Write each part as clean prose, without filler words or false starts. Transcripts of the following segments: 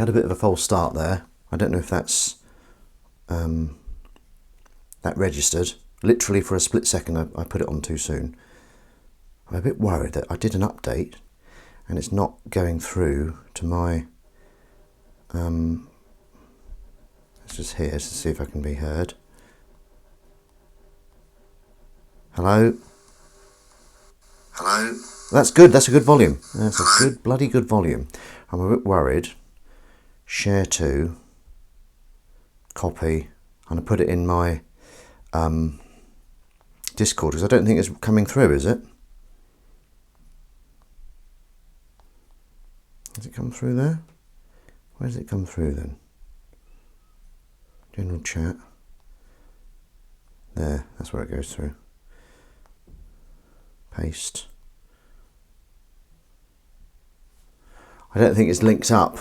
Had a bit of a false start there. I don't know if that's that registered. Literally for a split second I put it on too soon. I'm a bit worried that I did an update and it's not going through to my let's just hear to see if I can be heard. Hello? Hello? That's good, that's a good volume. That's a good, bloody good volume. I'm a bit worried. Share to, copy, I'm going to put it in my Discord because I don't think it's coming through, is it? Has it come through there? Where does it come through then? General chat. There, that's where it goes through. Paste. I don't think it's linked up.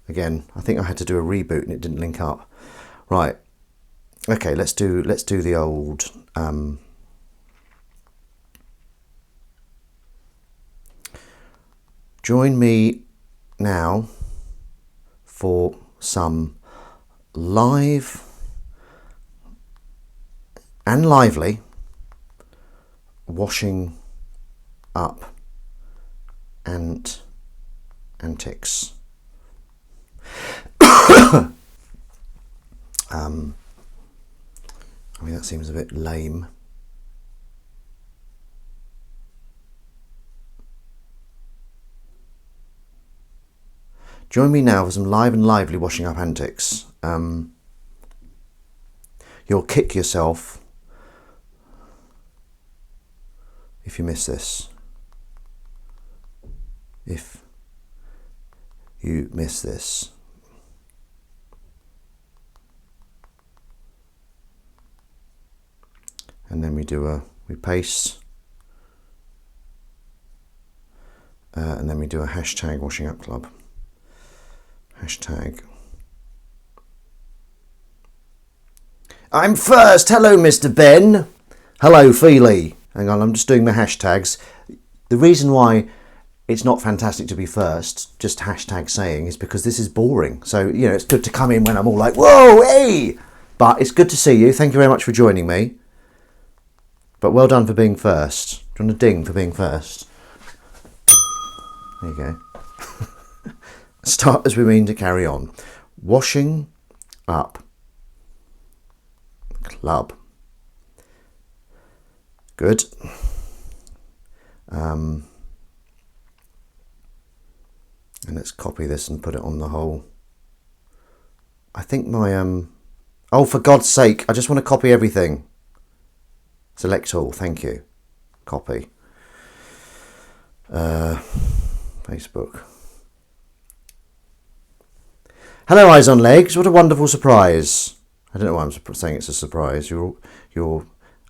Again, I think I had to do a reboot and it didn't link up. Right. Okay, let's do the old join me now for some live and lively washing up and antics. I mean, that seems a bit lame. Join me now for some live and lively washing up antics. You'll kick yourself if you miss this. If you miss this. And then we paste, and then we do a hashtag washing up club. Hashtag. I'm first. Hello, Mr. Ben. Hello, Feely. Hang on, I'm just doing the hashtags. The reason why it's not fantastic to be first, just hashtag saying, is because this is boring. So, you know, it's good to come in when I'm all like, whoa, hey! But it's good to see you. Thank you very much for joining me. But well done for being first. Do you want a ding for being first? There you go. Start as we mean to carry on. Washing up club. Good. And let's copy this and put it on the whole. I think my oh, for God's sake, I just want to copy everything. Select all, thank you. Copy. Facebook. Hello, Eyes on Legs. What a wonderful surprise. I don't know why I'm saying it's a surprise. You're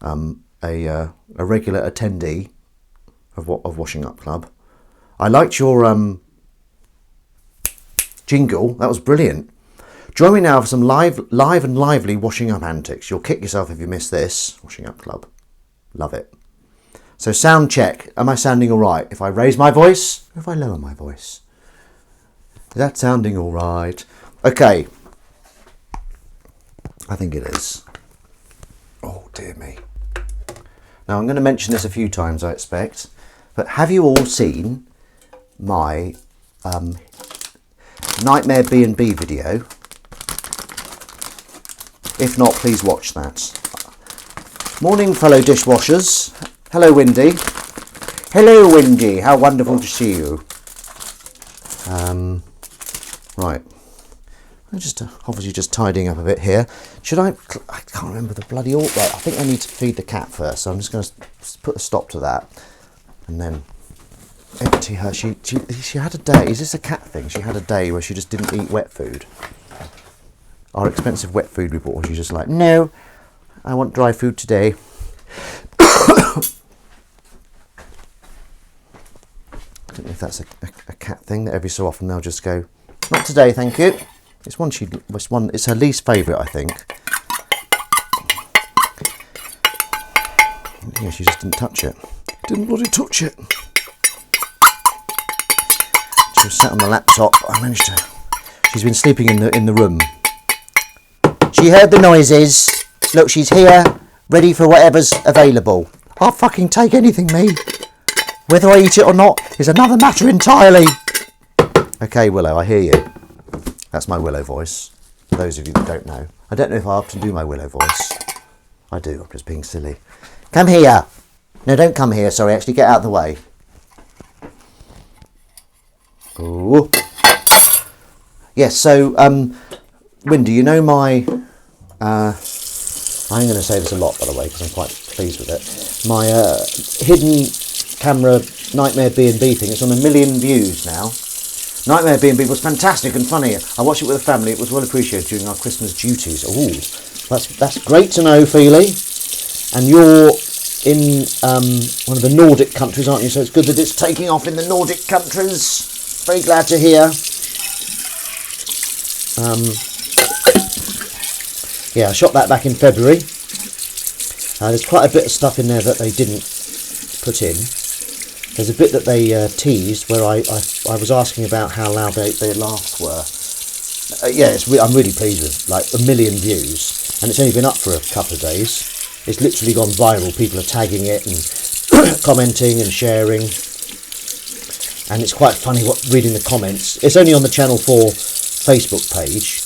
a regular attendee of Washing Up Club. I liked your jingle. That was brilliant. Join me now for some live and lively washing up antics. You'll kick yourself if you miss this. Washing Up Club. Love it. So sound check. Am I sounding all right? If I raise my voice or if I lower my voice? Is that sounding all right? Okay. I think it is. Oh, dear me. Now, I'm going to mention this a few times, I expect. But have you all seen my Nightmare B&B video? If not, please watch that. Morning, fellow dishwashers. Hello, Windy. Hello, Windy. How wonderful to see you. Right. I'm just obviously just tidying up a bit here. Should I can't remember the bloody order. I think I need to feed the cat first, so I'm just going to put a stop to that. And then empty her. She had a day. Is this a cat thing? She had a day where she just didn't eat wet food. Our expensive wet food we bought, she's just like, no, I want dry food today. I don't know if that's a cat thing that every so often they'll just go, not today, thank you. It's her least favourite, I think. Yeah, she just didn't touch it. Didn't bloody touch it. She was sat on the laptop. She She's been sleeping in the room. She heard the noises. Look, she's here, ready for whatever's available. I'll fucking take anything, me. Whether I eat it or not is another matter entirely. Okay, Willow, I hear you. That's my Willow voice. For those of you that don't know. I don't know if I often do my Willow voice. I do, I'm just being silly. Come here. No, don't come here, sorry, actually get out of the way. Ooh. Yes, so, Windy, you know my... I'm going to say this a lot, by the way, because I'm quite pleased with it. My hidden camera Nightmare B&B thing, it's on 1 million views now. Nightmare B&B was fantastic and funny. I watched it with a family. It was well appreciated during our Christmas duties. Ooh, that's great to know, Feely. And you're in one of the Nordic countries, aren't you? So it's good that it's taking off in the Nordic countries. Very glad to hear. Yeah, I shot that back in February. There's quite a bit of stuff in there that they didn't put in. There's a bit that they teased where I was asking about how loud their laughs were. Yeah, I'm really pleased with, like, 1 million views, and it's only been up for a couple of days. It's literally gone viral. People are tagging it and commenting and sharing, and it's quite funny reading the comments. It's only on the Channel 4 Facebook page.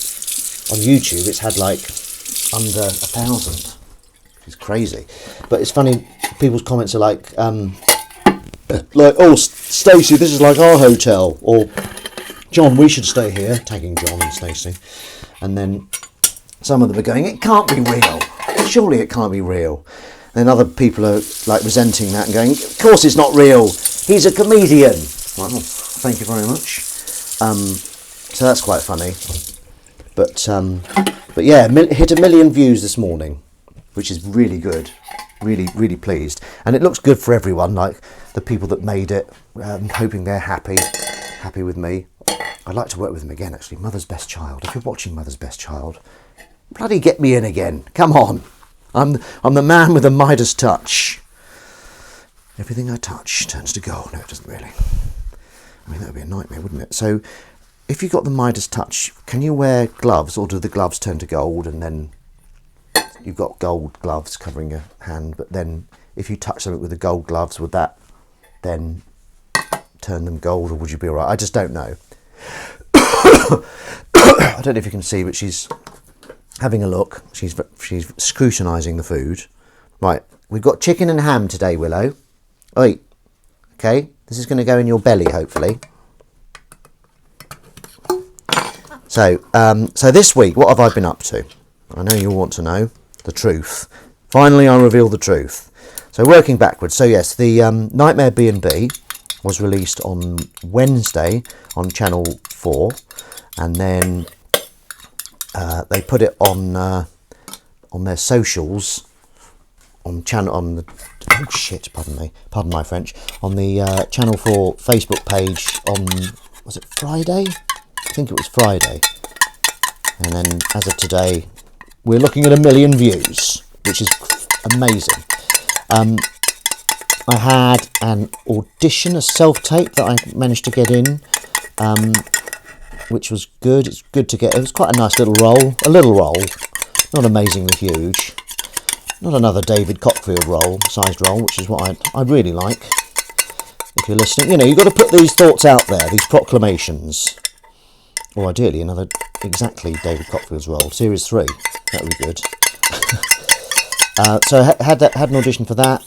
On YouTube, it's had like under 1,000. It's crazy, but it's funny. People's comments are like, oh, Stacey, this is like our hotel, or John, we should stay here, tagging John and Stacey. And then some of them are going, it can't be real, surely it can't be real. And then other people are like resenting that and going, of course it's not real, he's a comedian. Well, thank you very much. So that's quite funny. But yeah, hit 1 million views this morning, which is really good. Really pleased, and it looks good for everyone, like the people that made it. Hoping they're happy with me. I'd like to work with them again, actually. Mother's Best Child, if you're watching Mother's Best Child, bloody get me in again, come on. I'm the man with the Midas touch. Everything I touch turns to gold. No, it doesn't really. I mean, that would be a nightmare, wouldn't it? So if you've got the Midas touch, can you wear gloves, or do the gloves turn to gold and then you've got gold gloves covering your hand, but then if you touch something with the gold gloves, would that then turn them gold, or would you be all right? I just don't know. I don't know if you can see, but she's having a look. She's scrutinising the food. Right, we've got chicken and ham today, Willow. Oi, okay, this is going to go in your belly, hopefully. So, so this week, what have I been up to? I know you'll want to know the truth. Finally, I reveal the truth. So working backwards. So yes, the Nightmare B&B was released on Wednesday on Channel 4, and then they put it on their socials on the pardon my French, on the Channel 4 Facebook page on, was it Friday? I think it was Friday. And then as of today, we're looking at 1 million views, which is amazing. I had an audition, a self-tape that I managed to get in, which was good. It's good to get. It was quite a nice little role, not amazingly huge. Not another David Copperfield sized role, which is what I'd really like. If you're listening, you know, you've got to put these thoughts out there, these proclamations. Or ideally another exactly David Copperfield's role, Series 3. That would be good. So I had an audition for that.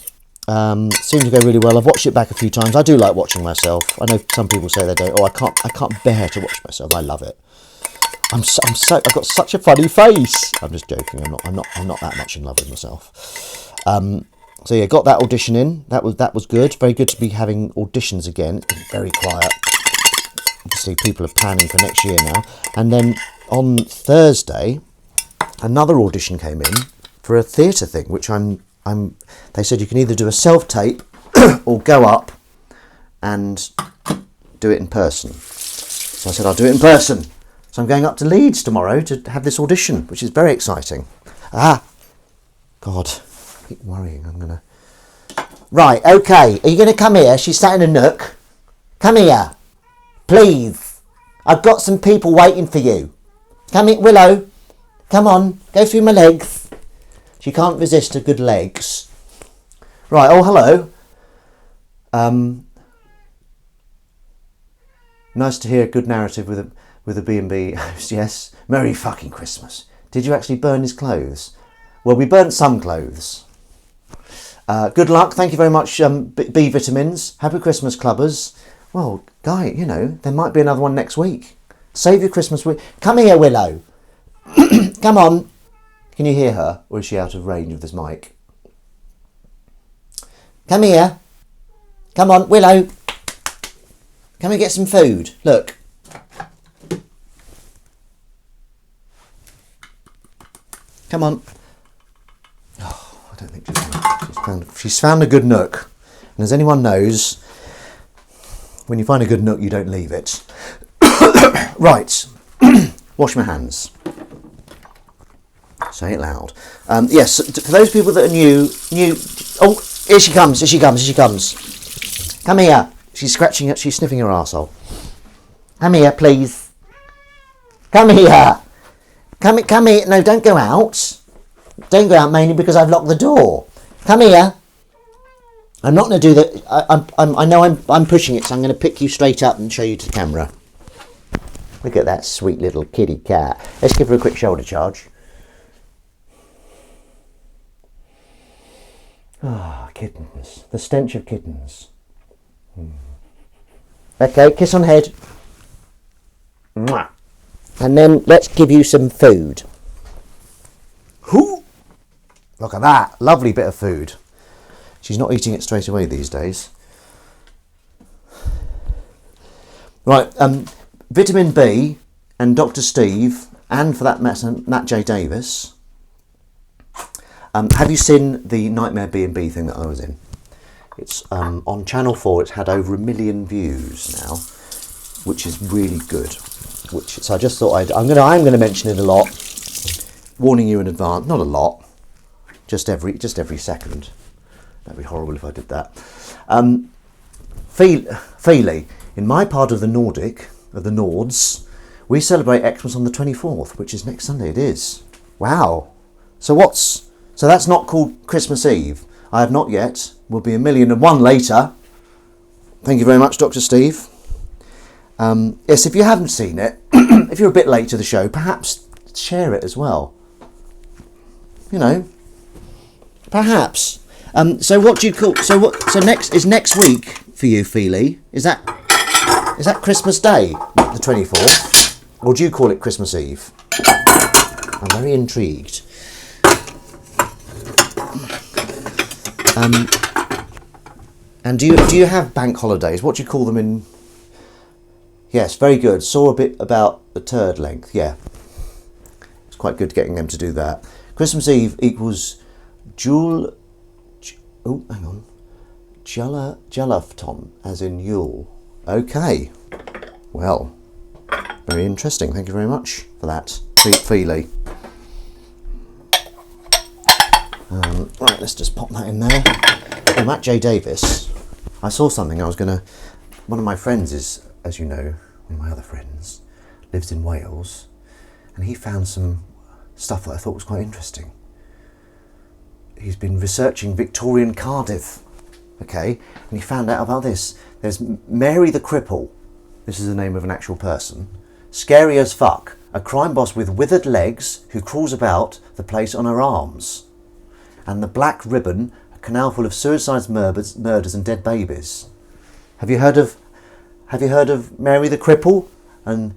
Seemed to go really well. I've watched it back a few times. I do like watching myself. I know some people say they don't. Oh, I can't bear to watch myself. I love it. I've got such a funny face. I'm just joking. I'm not that much in love with myself. So yeah, got that audition in. That was good. Very good to be having auditions again. It's been very quiet. Obviously, people are planning for next year now. And then on Thursday, another audition came in for a theatre thing, which they said you can either do a self-tape or go up and do it in person. So I said, I'll do it in person. So I'm going up to Leeds tomorrow to have this audition, which is very exciting. God, I keep worrying. Right, okay. Are you going to come here? She's sat in a nook. Come here. Please. I've got some people waiting for you. Come in, Willow. Come on, go through my legs. She can't resist her good legs. Right, oh, hello. Nice to hear a good narrative with a B&B host, yes. Merry fucking Christmas. Did you actually burn his clothes? Well, we burnt some clothes. Good luck. Thank you very much, B Vitamins. Happy Christmas, clubbers. Well, Guy, you know, there might be another one next week. Save your Christmas week. Come here, Willow. Come on. Can you hear her? Or is she out of range of this mic? Come here. Come on, Willow. Come and get some food. Look. Come on. Oh, I don't think she's found a good nook. And as anyone knows, when you find a good nook, you don't leave it. Right. Wash my hands. Say it loud. Yes, for those people that are new. Oh, here she comes. Here she comes. Here she comes. Come here. She's scratching it. She's sniffing her arsehole. Come here, please. Come here. Come here. No, don't go out. Don't go out, mainly because I've locked the door. Come here. I'm not going to do that. I know I'm pushing it, so I'm going to pick you straight up and show you to the camera. Look at that sweet little kitty cat. Let's give her a quick shoulder charge. Ah, kittens. The stench of kittens. Okay, kiss on head. Mwah. And then let's give you some food. Hoo! Look at that. Lovely bit of food. She's not eating it straight away these days. Right, Vitamin B and Dr. Steve, and for that matter, Matt J. Davis. Have you seen the Nightmare B&B thing that I was in? It's on Channel 4. It's had over 1 million views now, which is really good. So I just thought I'm going to mention it a lot. Warning you in advance, not a lot, just every second. That'd be horrible if I did that. Feely, in my part of the Nordic, of the Nords, we celebrate Xmas on the 24th, which is next Sunday. It is. Wow. So that's not called Christmas Eve. I have not yet. Will be 1,000,001 later. Thank you very much, Dr. Steve. Yes, if you haven't seen it, if you're a bit late to the show, perhaps share it as well. You know, perhaps. So what do you call? So next week for you, Feely? Is that Christmas Day, the 24th, or do you call it Christmas Eve? I'm very intrigued. And do you have bank holidays? What do you call them in? Yes, very good. Saw a bit about the turd length. Yeah, it's quite good getting them to do that. Christmas Eve equals Jul. Oh, hang on. Julafton, as in Yule. Okay. Well, very interesting. Thank you very much for that, Feely. Right, let's just pop that in there. Oh, Matt J. Davis. I saw something. One of my friends is, as you know, one of my other friends, lives in Wales, and he found some stuff that I thought was quite interesting. He's been researching Victorian Cardiff, okay, and he found out about this. There's Mary the Cripple. This is the name of an actual person. Scary as fuck. A crime boss with withered legs who crawls about the place on her arms. And the Black Ribbon, a canal full of suicides, murders and dead babies. Have you heard of Mary the Cripple and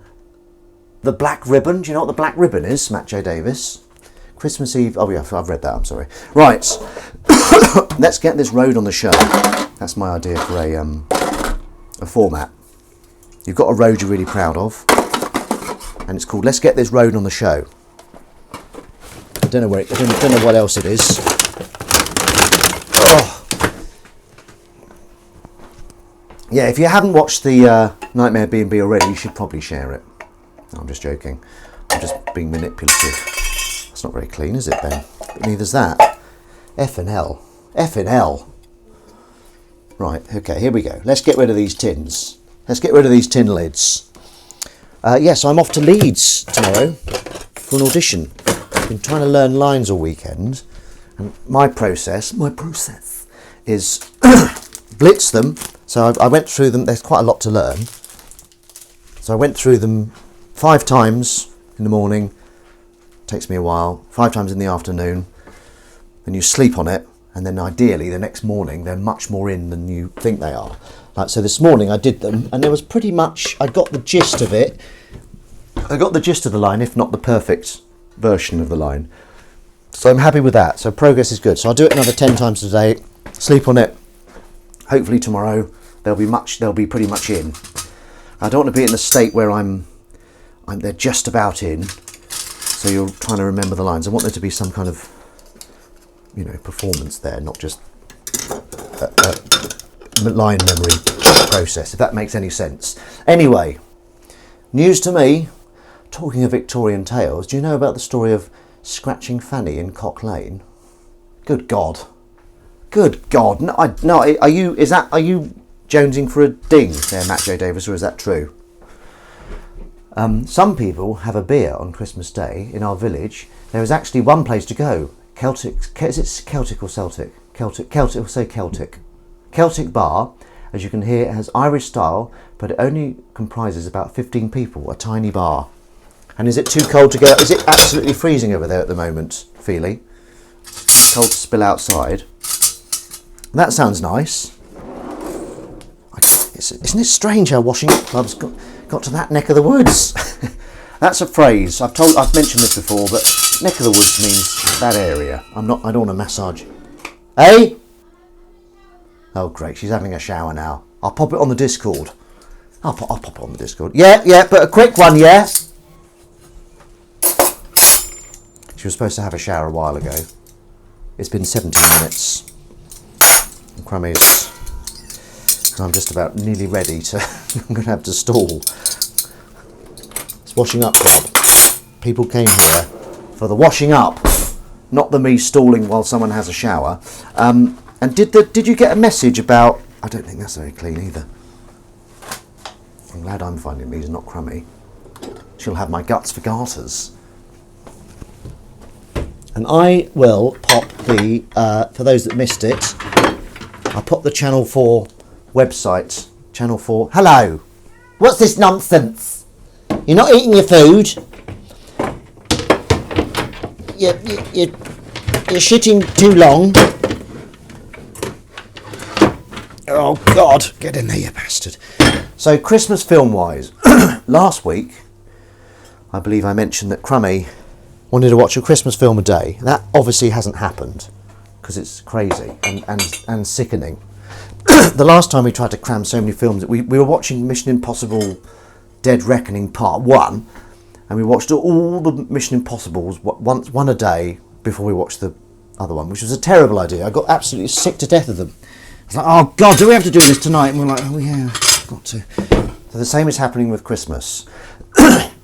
the Black Ribbon? Do you know what the Black Ribbon is, Matt J. Davis? Christmas Eve. Oh yeah, I've read that. I'm sorry. Right, let's get this road on the show. That's my idea for a format. You've got a road you're really proud of, and it's called "Let's Get This Road on the Show." I don't know what else it is. Oh. Yeah, if you haven't watched the Nightmare B&B already, you should probably share it. No, I'm just joking. I'm just being manipulative. That's not very clean, is it, Ben? But neither's that. F and L. F and L. Right, okay, here we go. Let's get rid of these tins. Let's get rid of these tin lids. Yes, I'm off to Leeds tomorrow for an audition. I've been trying to learn lines all weekend, and my process is blitz them. So I went through them. There's quite a lot to learn. So I went through them 5 times in the morning. Takes me a while. 5 times in the afternoon. Then you sleep on it, and then ideally the next morning they're much more in than you think they are. Like, so this morning I did them, and there was pretty much, I got the gist of it. I got the gist of the line, if not the perfect version of the line. So I'm happy with that. So progress is good. So I'll do it another 10 times today. Sleep on it. Hopefully tomorrow they'll be pretty much in. I don't want to be in a state where they're just about in. So you're trying to remember the lines. I want there to be some kind of, performance there, not just line memory process, if that makes any sense. Anyway, news to me. Talking of Victorian tales, do you know about the story of Scratching Fanny in Cock Lane? Good God. No, are you jonesing for a ding there, Matt J. Davis, or is that true? Some people have a beer on Christmas Day in our village. There is actually one place to go. Is it Celtic or Celtic? Celtic, we'll say Celtic. Celtic bar, as you can hear, it has Irish style, but it only comprises about 15 people, a tiny bar. And is it too cold to go? Is it absolutely freezing over there at the moment, Feely? Cold to spill outside. That sounds nice. Isn't it strange how washing up clubs got to that neck of the woods? That's a phrase. I've mentioned this before, but neck of the woods means that area. I don't want to massage. Hey? Oh great, she's having a shower now. I'll pop it on the Discord. I'll pop it on the Discord. Yeah, but a quick one, yeah? She was supposed to have a shower a while ago. It's been 17 minutes. And Crummy's... I'm just about nearly ready to... I'm going to have to stall. It's washing up club. People came here for the washing up, not the me stalling while someone has a shower. And did you get a message about... I don't think that's very clean either. I'm glad I'm finding these, not Crummy. She'll have my guts for garters. And I will pop the, for those that missed it, I'll pop the Channel 4 website. Channel 4. Hello! What's this nonsense? You're not eating your food. You're shitting too long. Oh God, get in there, you bastard. So Christmas film-wise, last week, I believe I mentioned that Crummy wanted to watch a Christmas film a day. That obviously hasn't happened because it's crazy and sickening. The last time we tried to cram so many films, we were watching Mission Impossible Dead Reckoning Part 1, and we watched all the Mission Impossibles one a day before we watched the other one, which was a terrible idea. I got absolutely sick to death of them. I was like, oh God, do we have to do this tonight? And we're like, oh yeah, got to. So the same is happening with Christmas.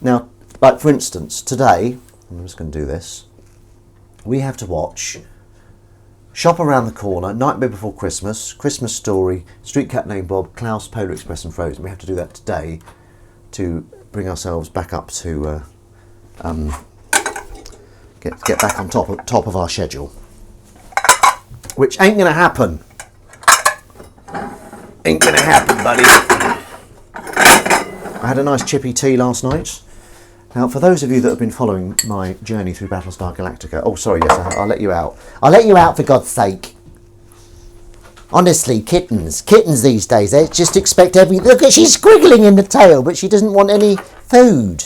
Now, like for instance, today, I'm just going to do this, we have to watch Shop Around the Corner, Nightmare Before Christmas, Christmas Story, Street Cat Named Bob, Klaus, Polar Express and Frozen. We have to do that today to bring ourselves back up to get back on top of our schedule, which ain't going to happen. Ain't going to happen, buddy. I had a nice chippy tea last night. Now, for those of you that have been following my journey through Battlestar Galactica... Oh, sorry, yes, I'll let you out. I'll let you out, for God's sake. Honestly, kittens these days, they just expect everything. Look, she's squiggling in the tail, but she doesn't want any food.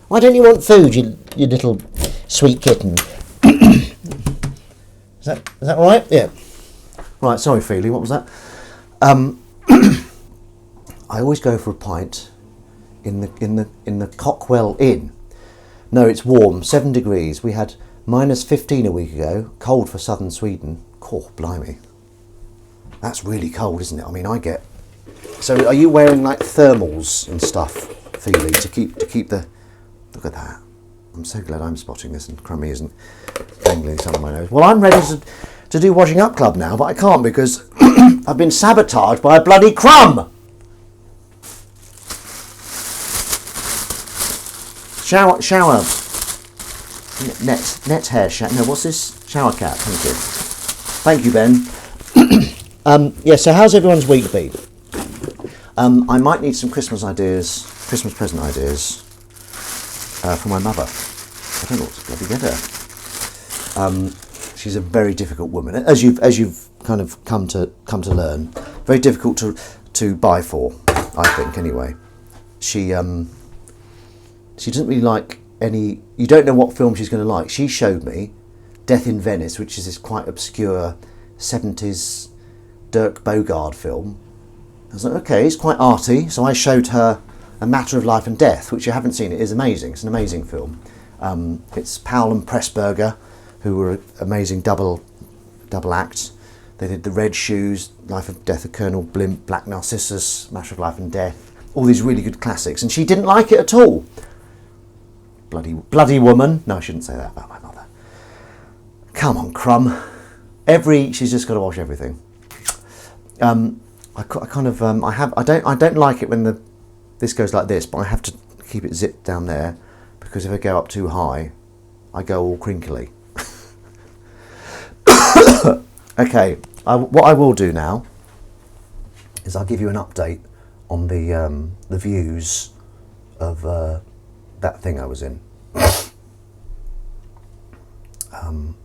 Why don't you want food, you little sweet kitten? Is that right? Yeah. Right, sorry, Feely, what was that? I always go for a pint in the Cockwell Inn. No, it's warm, 7 degrees. We had -15 a week ago, cold for southern Sweden. Oh, blimey. That's really cold, isn't it? I mean, I get... So are you wearing like thermals and stuff, Feely, to keep the... Look at that. I'm so glad I'm spotting this and Crummy isn't dangling some of my nose. Well, I'm ready to do Washing Up Club now, but I can't because I've been sabotaged by a bloody crumb. Shower. Net hair shower. No, what's this? Shower cap. Thank you, Ben. Yeah, so how's everyone's week been? I might need some Christmas present ideas for my mother. I don't know what to bloody get her. She's a very difficult woman, as you've kind of come to learn. Very difficult to buy for, I think. Anyway, she doesn't really like any. You don't know what film she's going to like. She showed me Death in Venice, which is this quite obscure 70s Dirk Bogarde film. I was like, okay, it's quite arty. So I showed her A Matter of Life and Death, which you haven't seen. It is amazing. It's an amazing film. It's Powell and Pressburger, who were an amazing double act. They did The Red Shoes, Life and Death of Colonel Blimp, Black Narcissus, Matter of Life and Death. All these really good classics. And she didn't like it at all. Bloody woman. No, I shouldn't say that about my mother. Come on, Crumb. She's just got to watch everything. I don't like it when this goes like this, but I have to keep it zipped down there, because if I go up too high, I go all crinkly. Okay, what I will do now is I'll give you an update on the views of that thing I was in.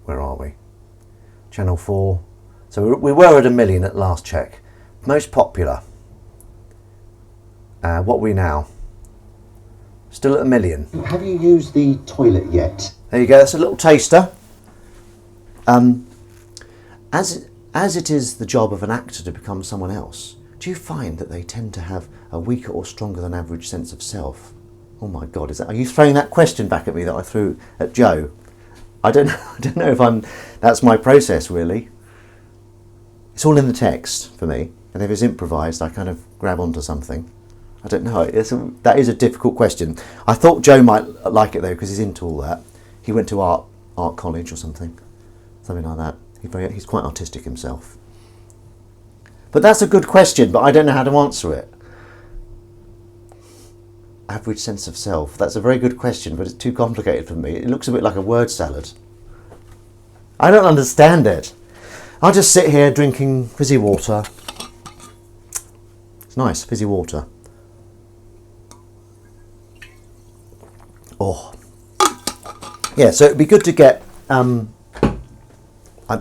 Where are we? Channel 4. So we were at 1 million at last check. Most popular. What are we now? Still at 1 million. Have you used the toilet yet? There you go. That's a little taster. As it is the job of an actor to become someone else, do you find that they tend to have a weaker or stronger than average sense of self? Oh my God! Are you throwing that question back at me that I threw at Joe? I don't know if that's my process really. It's all in the text for me, and if it's improvised, I kind of grab onto something. I don't know. That is a difficult question. I thought Joe might like it though, because he's into all that. He went to art college or something like that. He's quite artistic himself. But that's a good question, but I don't know how to answer it. Average sense of self. That's a very good question, but it's too complicated for me. It looks a bit like a word salad. I don't understand it. I'll just sit here drinking fizzy water. It's nice, fizzy water. Oh. Yeah, so it'd be good to get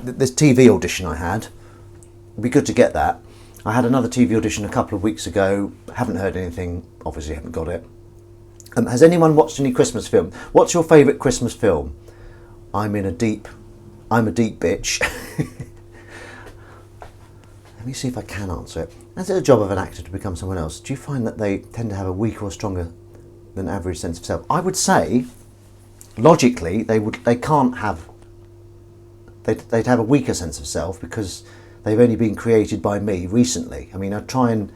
this TV audition I had. It'd be good to get that. I had another TV audition a couple of weeks ago. Haven't heard anything. Obviously haven't got it. Has anyone watched any Christmas film? What's your favourite Christmas film? I'm a deep bitch. Let me see if I can answer it. As it's a job of an actor to become someone else, do you find that they tend to have a weaker or stronger than average sense of self? I would say, logically, they'd have a weaker sense of self because they've only been created by me recently. I mean, I try and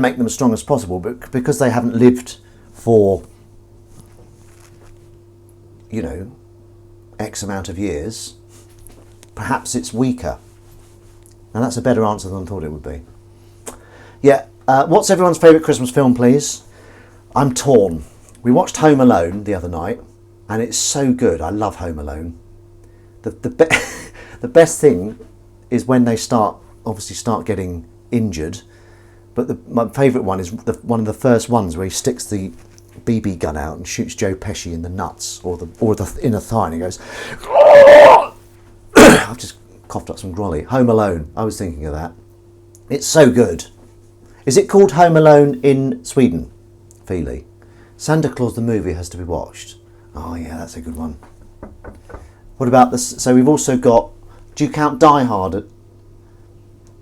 make them as strong as possible, but because they haven't lived for, X amount of years, perhaps it's weaker. And that's a better answer than I thought it would be. Yeah, what's everyone's favourite Christmas film, please? I'm torn. We watched Home Alone the other night, and it's so good. I love Home Alone. The best thing is when they start getting injured. But my favourite one is one of the first ones where he sticks the BB gun out and shoots Joe Pesci in the nuts or the inner thigh, and he goes, I've just coughed up some grolly. Home Alone. I was thinking of that. It's so good. Is it called Home Alone in Sweden, Feely? Santa Claus the movie has to be watched. Oh yeah, that's a good one. What about this? So we've also got. Do you count Die Hard?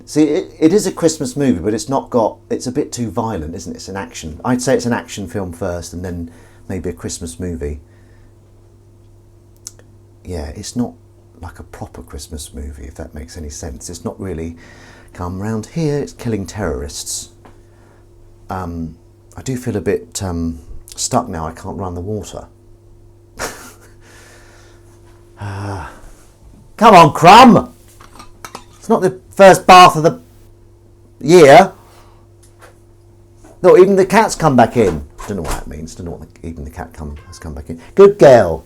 See, it is a Christmas movie, but it's not got. It's a bit too violent, isn't it? It's an action. I'd say it's an action film first, and then maybe a Christmas movie. Yeah, it's not like a proper Christmas movie, if that makes any sense. It's not really come round here. It's killing terrorists. I do feel a bit stuck now. I can't run the water. Come on, Crumb! It's not the first bath of the year. No, even the cats come back in. Don't know what that means. Don't know what even the cat has come back in. Good girl.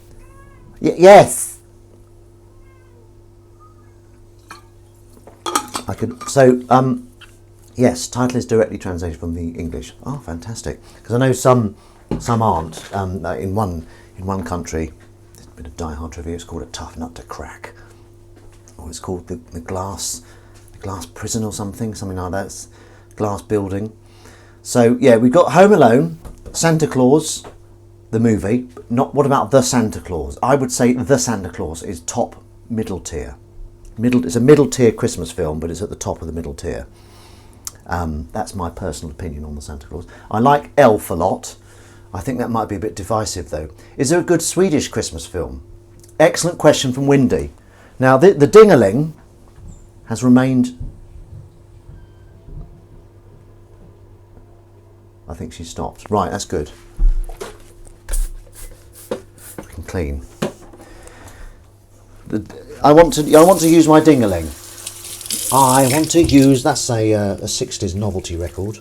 Yes. I could. So yes, title is directly translated from the English. Oh, fantastic! Because I know some aren't. In one country, there's a bit of Die Hard trivia. It's called A Tough Nut to Crack, or it's called the glass prison or something like that. It's glass building. So yeah, we've got Home Alone, Santa Claus, the movie. But not what about The Santa Claus? I would say The Santa Claus is top middle tier. It's a middle tier Christmas film, but it's at the top of the middle tier. That's my personal opinion on the Santa Claus. I like Elf a lot. I think that might be a bit divisive though. Is there a good Swedish Christmas film? Excellent question from Windy. Now the Dingaling has remained. I think she stopped. Right, that's good. We can clean. I want to use my Dingaling. I want to use. That's a 60s novelty record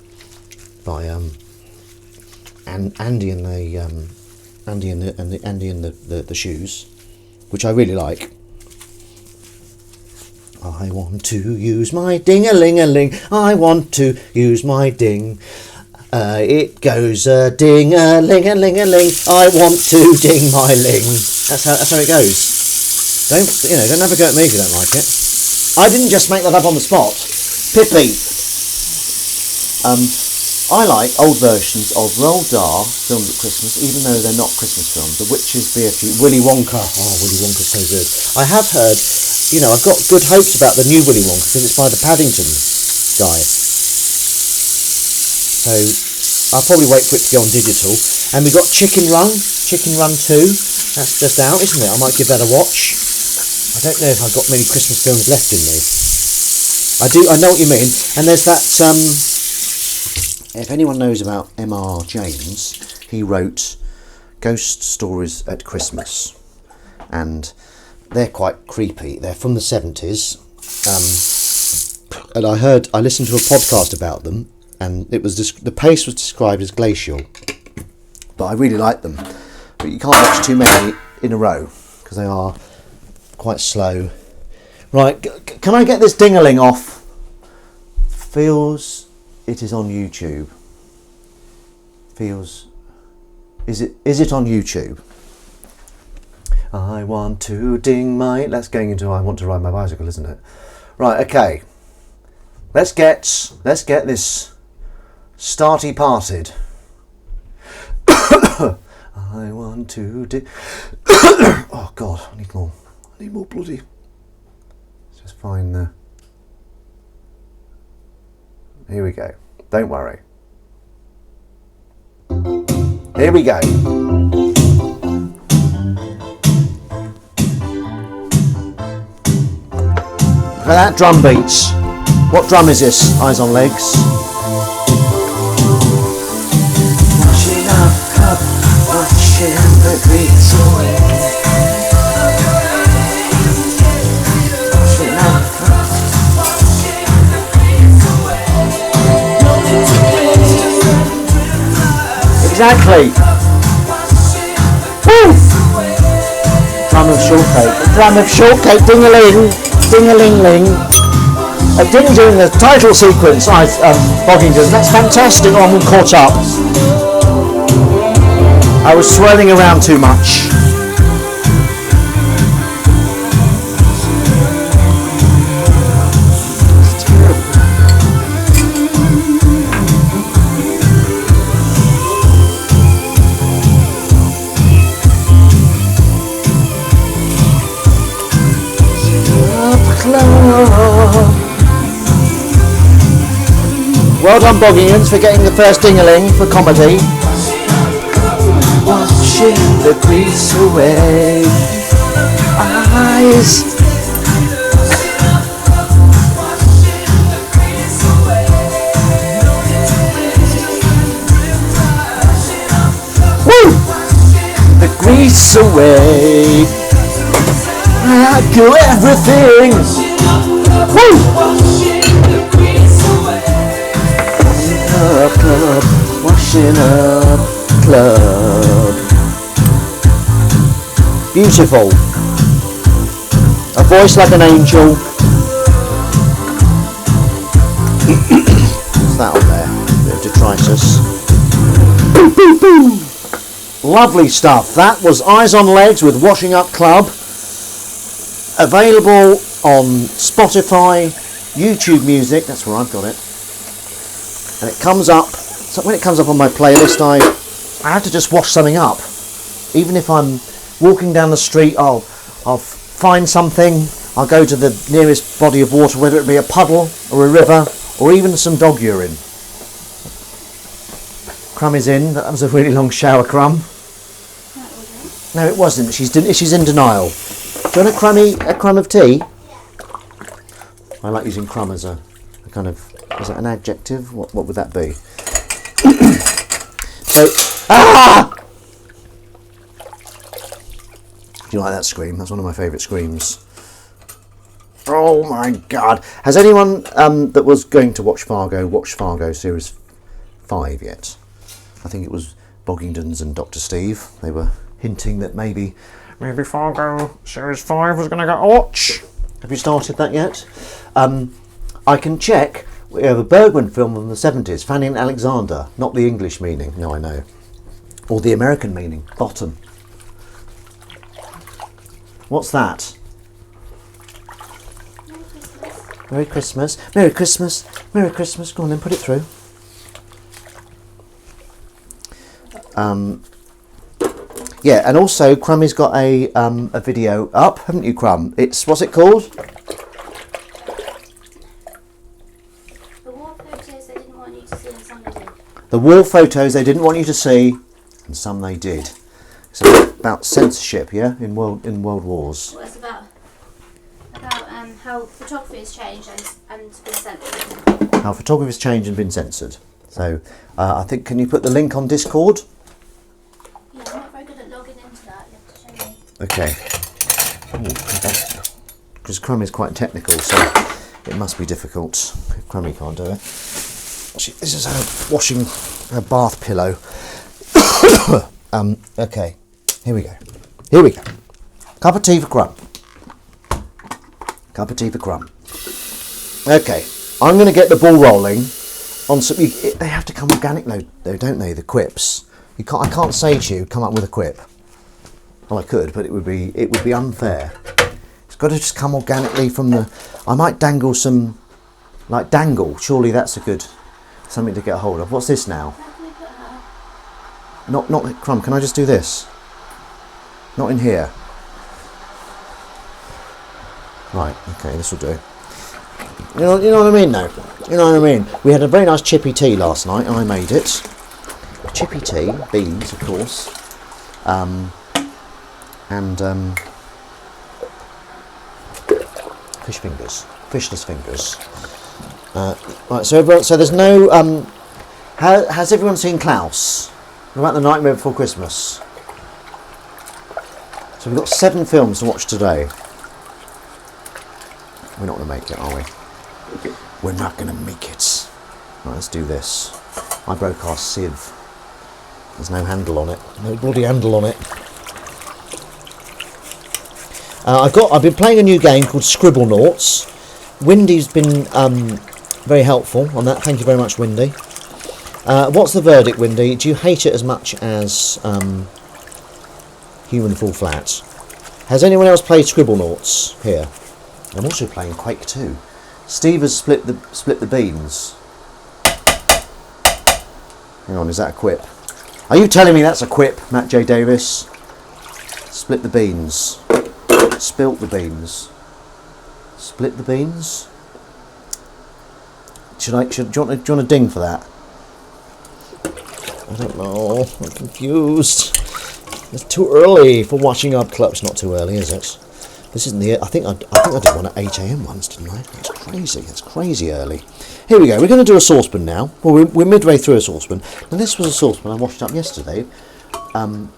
by Andy and the Shoes, which I really like. I want to use my ding-a-ling-a-ling. I want to use my ding. It goes ding-a-ling-a-ling-a-ling. I want to ding my ling. That's how it goes. Don't have a go at me if you don't like it. I didn't just make that up on the spot. Pippi. I like old versions of Roald Dahl filmed at Christmas, even though they're not Christmas films. The Witches Be a Few. Willy Wonka. Oh, Willy Wonka's so good. I have heard, I've got good hopes about the new Willy Wonka because it's by the Paddington guy. So I'll probably wait for it to go on digital. And we've got Chicken Run 2. That's just out, isn't it? I might give that a watch. I don't know if I've got many Christmas films left in me. I know what you mean. And there's that, if anyone knows about M.R. James, he wrote Ghost Stories at Christmas. And they're quite creepy. They're from the 70s. And I listened to a podcast about them, and it was the pace was described as glacial. But I really like them. But you can't watch too many in a row, because they are quite slow. Right, can I get this ding-a-ling off? Feels it is on YouTube. Is it on YouTube? I want to ding my. Let's going into I want to ride my bicycle, isn't it? Right, okay. Let's get this starty parted. I want to ding. Oh God, I need more bloody. Let's just find the. Here we go. Don't worry. Here we go. Look at that drum beats. What drum is this? Eyes on Legs. Washing up cup, watching the beats away. Washing up cup, watching the beats away. Exactly. Woo! Drum of shortcake. Drum of shortcake. Ding-a-ling. Ding-a-ling-ling. A ding during the title sequence, Boggington. That's fantastic. Oh, I'm caught up. I was swirling around too much. Well done, Boggingtons, for getting the first ding-a-ling for comedy. Washing the grease away. Eyes. Woo! The grease away. I do everything. Woo! Up, washing up. Club. Beautiful. A voice like an angel. What's that on there? Bit of detritus. Boom, boom, boom. Lovely stuff. That was Eyes on Legs with Washing Up Club. Available on Spotify, YouTube Music. That's where I've got it. And it comes up. So when it comes up on my playlist, I have to just wash something up. Even if I'm walking down the street, I'll find something. I'll go to the nearest body of water, whether it be a puddle or a river or even some dog urine. Crumb is in. That was a really long shower, Crumb. No, it wasn't. She's in denial. Do you want a crumb of tea? I like using crumb as a kind of, is it an adjective? What would that be? So, do you like that scream? That's one of my favourite screams. Oh my God! Has anyone that was going to watched Fargo series 5 yet? I think it was Boggingdons and Dr. Steve. They were hinting that maybe Fargo series 5 was going to get a watch. Have you started that yet? I can check. We have a Bergman film from the 70s, Fanny and Alexander, not the English meaning, no I know, or the American meaning, bottom. What's that? Merry Christmas. Merry Christmas. Merry Christmas. Go on then, put it through. Yeah, and also Crummy's got a video up, haven't you, Crumb? It's, what's it called? The war photos they didn't want you to see, and some they did. It's about censorship, yeah, in world wars. Well, it's about how photography has changed and been censored. How photography has changed and been censored. So, I think, can you put the link on Discord? Yeah, I'm not very good at logging into that. You have to show me. Okay. Because Crummy is quite technical, so it must be difficult if Crummy can't do it. This is her washing her bath pillow. Okay, here we go. Cup of tea for Crumb. Okay, I'm going to get the ball rolling on some. They have to come organic though, don't they? The quips. I can't say to you, come up with a quip. Well, I could, but it would be unfair. It's got to just come organically from the. I might dangle some, like dangle. Surely that's a good. Something to get a hold of. What's this now? Not Crumb. Can I just do this? Not in here. Right. Okay. This will do. You know what I mean, though. You know what I mean. We had a very nice chippy tea last night. I made it. Chippy tea, beans, of course, and fish fingers, fishless fingers. Right, so there's no. Has everyone seen Klaus? What about The Nightmare Before Christmas? So we've got 7 films to watch today. We're not going to make it, are we? We're not going to make it. Right, let's do this. I broke our sieve. There's no handle on it. No bloody handle on it. I've been playing a new game called Scribblenauts. Windy's been very helpful on that. Thank you very much, Windy. What's the verdict, Windy? Do you hate it as much as Human Fall Flat? Has anyone else played Scribblenauts here? I'm also playing Quake 2. Steve has split the beans. Hang on, is that a quip? Are you telling me that's a quip, Matt J. Davis? Split the beans. Spilt the beans. Split the beans? Do you want a ding for that? I don't know. I'm confused. It's too early for washing up clubs. Not too early, is it? This isn't the. I think I did one at 8 a.m. once, didn't I? That's crazy. That's crazy early. Here we go. We're going to do a saucepan now. Well, we're midway through a saucepan. Now this was a saucepan I washed up yesterday. No,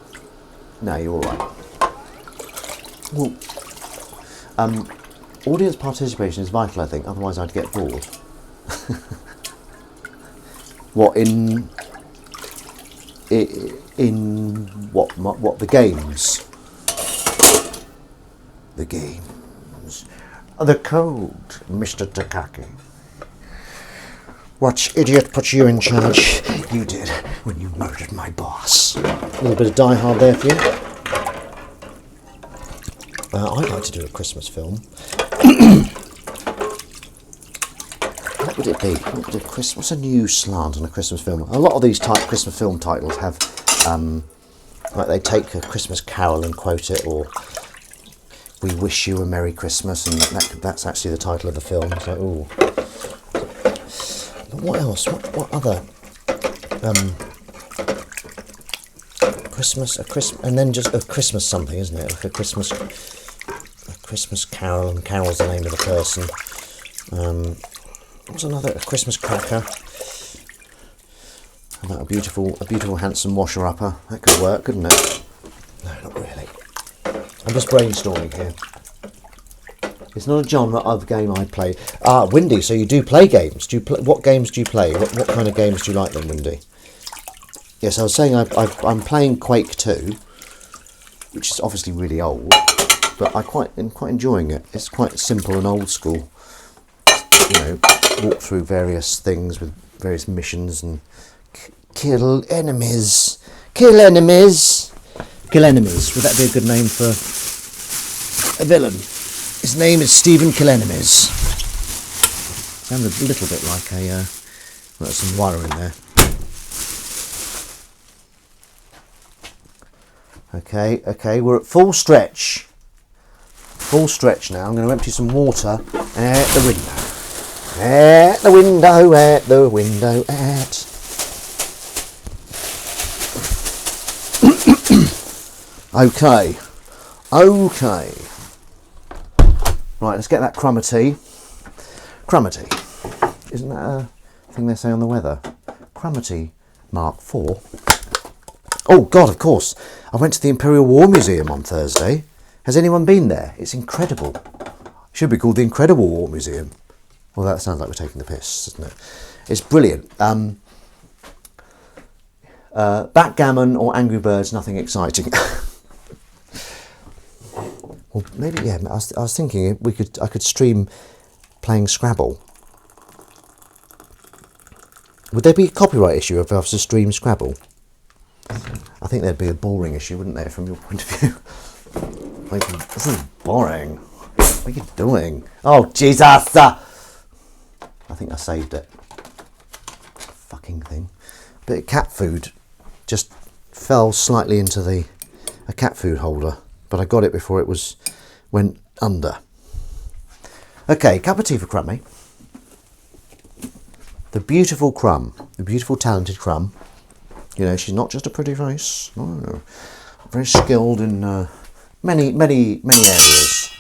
you're all right. Well, audience participation is vital, I think. Otherwise, I'd get bored. What in? in what the games? The games. The code, Mr. Takaki. What idiot put you in charge? You did, when you murdered my boss. A little bit of Die Hard there for you. I'd like to do a Christmas film. What would it be? What's a new slant on a Christmas film? A lot of these Christmas film titles have, like they take A Christmas Carol and quote it, or We Wish You a Merry Christmas, and that's actually the title of the film. It's like, ooh. But what else? What other? Christmas, and then just a Christmas something, isn't it? Like a Christmas Carol, and Carol's the name of the person. What's another? A Christmas Cracker. About a beautiful, handsome washer-upper. That could work, couldn't it? No, not really. I'm just brainstorming here. It's not a genre of game I play. Ah, Windy, so you do play games. What games do you play? What kind of games do you like then, Windy? Yes, I was saying I'm playing Quake 2, which is obviously really old, but I'm quite enjoying it. It's quite simple and old school. You know, walk through various things with various missions and kill enemies. Kill enemies. Kill enemies. Would that be a good name for a villain? His name is Stephen Kill Enemies. Sounds a little bit like a. There's some wire in there. Okay, we're at full stretch. Full stretch now. I'm going to empty some water at the window. At the window, at the window, at. Okay. Right, let's get that crummy. Crummy. Isn't that a thing they say on the weather? Crummy Mark IV. Oh, God, of course. I went to the Imperial War Museum on Thursday. Has anyone been there? It's incredible. It should be called the Incredible War Museum. Well, that sounds like we're taking the piss, doesn't it? It's brilliant. Backgammon or Angry Birds, nothing exciting. Well, maybe, yeah, I was thinking I could stream playing Scrabble. Would there be a copyright issue if I was to stream Scrabble? I think there'd be a boring issue, wouldn't there, from your point of view? Like, this is boring. What are you doing? Oh, Jesus! I think I saved it. Fucking thing. Bit of cat food just fell slightly into a cat food holder, but I got it before it went under. Okay, cup of tea for Crummy. The beautiful Crumb, the beautiful talented Crumb. You know, she's not just a pretty face. No, very skilled in many areas.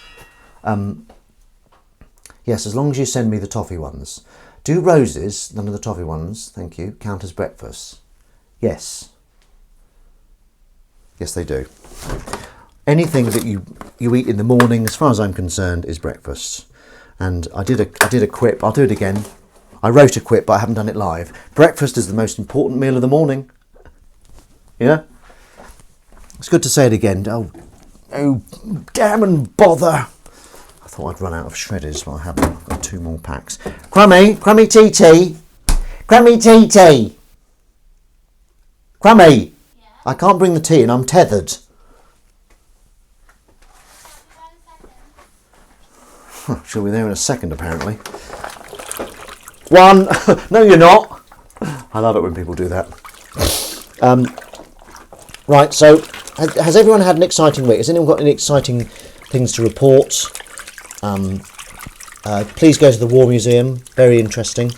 Yes, as long as you send me the toffee ones. Do roses, none of the toffee ones, thank you, count as breakfast? Yes. Yes, they do. Anything that you eat in the morning, as far as I'm concerned, is breakfast. And I did a quip. I'll do it again. I wrote a quip, but I haven't done it live. Breakfast is the most important meal of the morning. Yeah? It's good to say it again. Oh, damn and bother. I thought I'd run out of shredders, but I haven't. I've got 2 more packs. Crummy TT. Crummy TT. Crummy. Yeah. I can't bring the tea and I'm tethered. She'll be there in a second, apparently. 1. No, you're not. I love it when people do that. Right, so has everyone had an exciting week? Has anyone got any exciting things to report? Please go to the War Museum. Very interesting.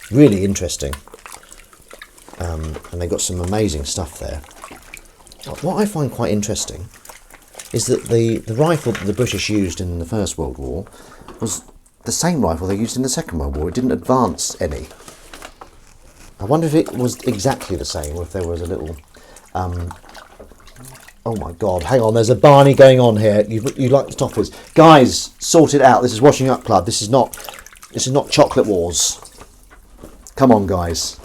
Really interesting. And they've got some amazing stuff there. What I find quite interesting is that the rifle that the British used in the First World War was the same rifle they used in the Second World War. It didn't advance any. I wonder if it was exactly the same, or if there was a little... oh my God, hang on, there's a Barney going on here. You like the toffees. Guys, sort it out. This is Washing Up Club. This is not Chocolate Wars. Come on, guys.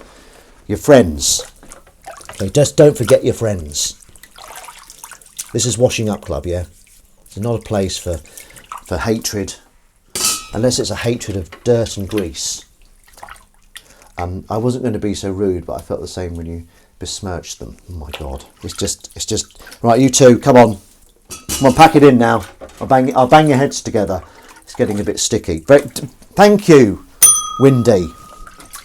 You're friends. So just don't forget your friends. This is Washing Up Club, yeah? It's not a place for hatred, unless it's a hatred of dirt and grease. I wasn't going to be so rude, but I felt the same when you besmirched them. Oh my God. It's just... Right, you two, come on. Come on, pack it in now. I'll bang your heads together. It's getting a bit sticky. Thank you, Windy.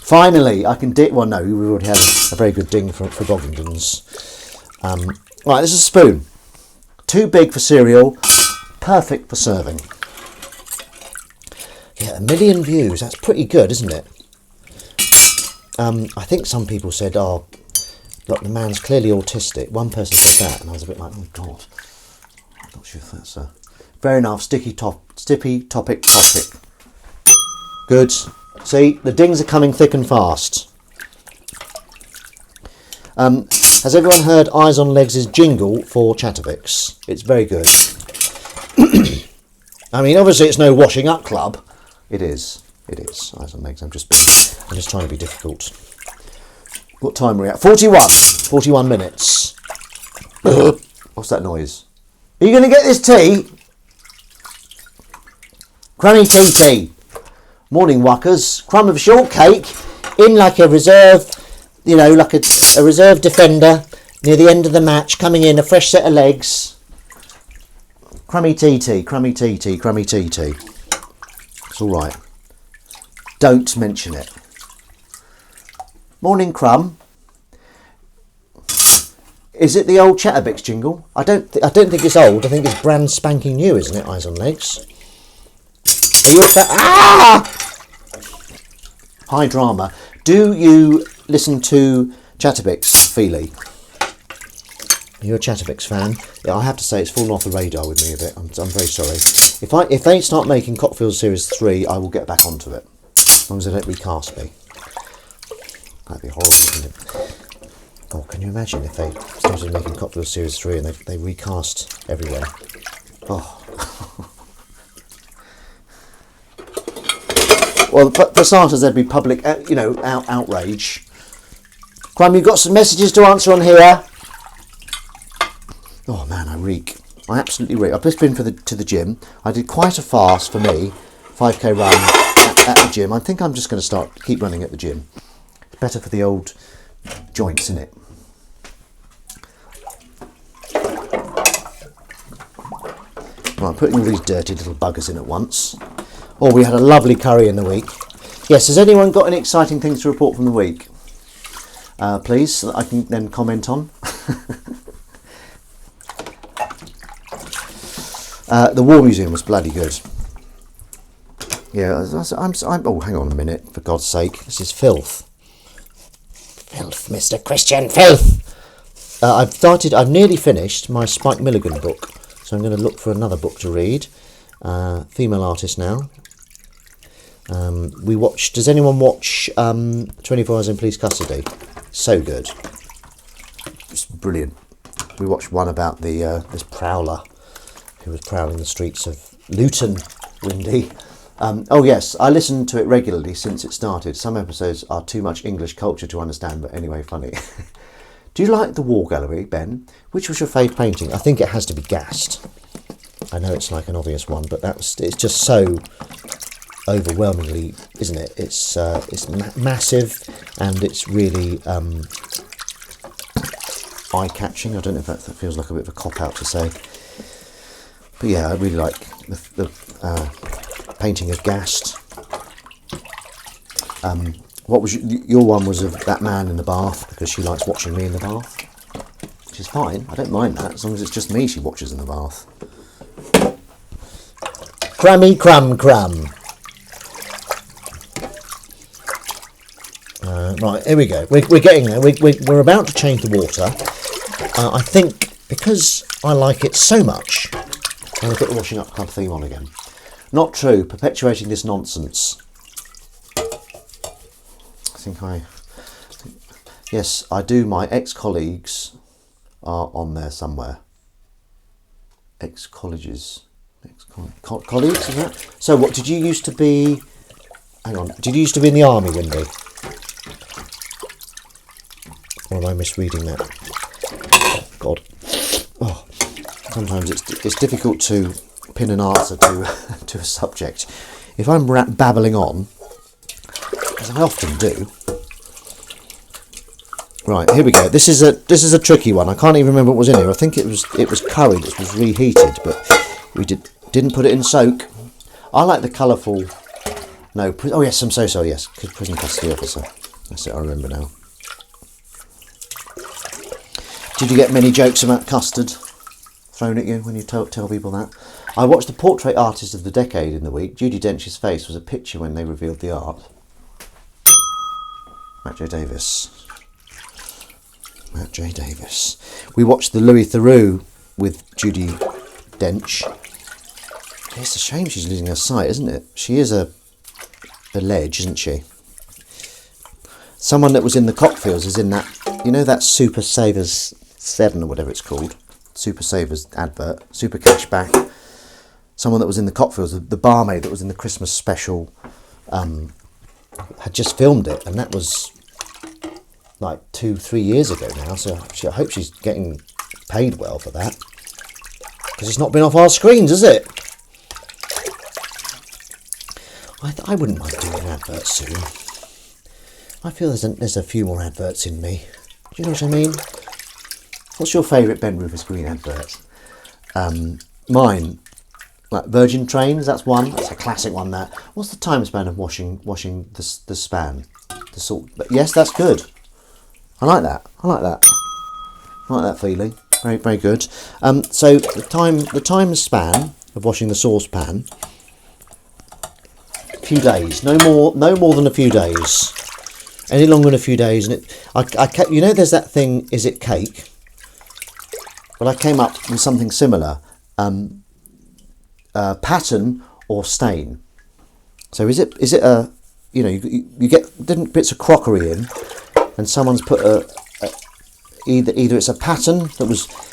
Finally, I can ding. Well, no, we already had a very good ding for Goggingdons. Right, this is a spoon. Too big for cereal, perfect for serving. Yeah, 1 million views. That's pretty good, isn't it? I think some people said, "Oh, look, the man's clearly autistic." One person said that, and I was a bit like, "Oh God, I'm not sure if that's a fair enough." Sticky topic. Good. See, the dings are coming thick and fast. Has everyone heard Eyes on Legs' jingle for Chattervix? It's very good. I mean, obviously it's no Washing Up Club. It is. Eyes on Legs. I'm just trying to be difficult. What time are we at? 41 minutes. What's that noise? Are you going to get this tea? Crummy tea. Morning, Wuckers. Crumb of shortcake in like a reserve, you know, like a reserve defender near the end of the match, coming in a fresh set of legs. Crummy tea. It's all right. Don't mention it. Morning, Crumb. Is it the old Chatterbix jingle? I don't think it's old. I think it's brand spanking new, isn't it? Eyes on Legs. Are you a fan? High drama. Do you listen to Chatterbix, Feely? Are you a Chatterbix fan? Yeah, I have to say it's fallen off the radar with me a bit. I'm very sorry. If they start making Cockfield Series 3, I will get back onto it. As long as they don't recast me. That'd be horrible, wouldn't it? Oh, can you imagine if they started making Cockfield Series 3 and they recast everyone? Oh. Well, for starters, there'd be public, outrage. Crumb, you've got some messages to answer on here. Oh man, I reek. I absolutely reek. I've just been to the gym. I did quite a fast for me, 5k run at the gym. I think I'm just going to keep running at the gym. It's better for the old joints, isn't it? Right, I'm putting all these dirty little buggers in at once. Oh, we had a lovely curry in the week. Yes, has anyone got any exciting things to report from the week? Please, so that I can then comment on. The War Museum was bloody good. Yeah, oh, hang on a minute, for God's sake. This is filth. Filth, Mr. Christian, filth! I've nearly finished my Spike Milligan book, so I'm going to look for another book to read. Female artist now. Does anyone watch 24 Hours in Police Custody? So good. It's brilliant. We watched one about this prowler who was prowling the streets of Luton, Windy. Oh yes, I listen to it regularly since it started. Some episodes are too much English culture to understand, but anyway, funny. Do you like the War Gallery, Ben? Which was your favourite painting? I think it has to be Gast. I know it's like an obvious one, but it's just so overwhelmingly, isn't it? It's massive, and it's really eye-catching. I don't know if that feels like a bit of a cop-out to say, but yeah, I really like the painting of Gast. What was your one? Was of that man in the bath, because she likes watching me in the bath, which is fine. I don't mind that, as long as it's just me she watches in the bath. Crummy crumb. Right, here we go. We're getting there. We're about to change the water. I think because I like it so much, I'm going to put the Washing Up Club theme on again. Not true. Perpetuating this nonsense. Yes, I do. My ex-colleagues are on there somewhere. Ex-colleges. Colleagues, is that? So what, did you used to be... Hang on. Did you used to be in the army, Windy? Or am I misreading that? Oh, God. Oh, sometimes it's difficult to pin an answer to to a subject. If I'm babbling on, as I often do. Right, here we go. This is a tricky one. I can't even remember what was in here. I think it was curry that was reheated, but we didn't put it in soak. I like the colourful. No, oh yes, I'm so sorry. Yes, prison custody officer. That's it. I remember now. Did you get many jokes about custard thrown at you when you tell people that? I watched the Portrait Artist of the Decade in the week. Judi Dench's face was a picture when they revealed the art. Matt J. Davis. Matt J. Davis. We watched the Louis Theroux with Judi Dench. It's a shame she's losing her sight, isn't it? She is a ledge, isn't she? Someone that was in the Cockfields is in that, you know, that Super Savers 7 or whatever it's called. Super Savers advert. Super Cashback. Someone that was in the Cockfields, the barmaid that was in the Christmas special, had just filmed it, and that was like 2-3 years ago now, so I hope she's getting paid well for that, because it's not been off our screens, has it? I wouldn't mind doing an advert soon. I feel there's a few more adverts in me. Do you know what I mean? What's your favourite Ben Rufus Green advert? Mine, like Virgin Trains, that's one. That's a classic one, that. What's the time span of washing the span? The salt. But yes, that's good. I like that. I like that feeling. Very, very good. So the time span of washing the saucepan, a few days. No more than a few days. Any longer than a few days, and you know, there's that thing. Is it cake? Well, I came up with something similar. Pattern or stain. So is it a, you know, you get different bits of crockery in, and someone's put either it's a pattern that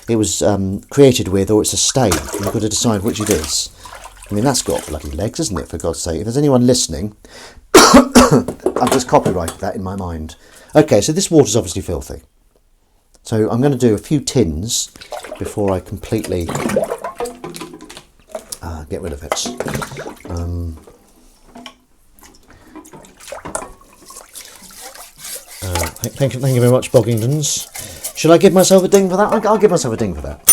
it was created with, or it's a stain. You've got to decide which it is. I mean, that's got bloody legs, isn't it? For God's sake! If there's anyone listening, I've just copyrighted that in my mind. Okay, so this water's obviously filthy. So I'm going to do a few tins before I completely get rid of it. Thank you very much, Boggingtons. Should I give myself a ding for that? I'll give myself a ding for that.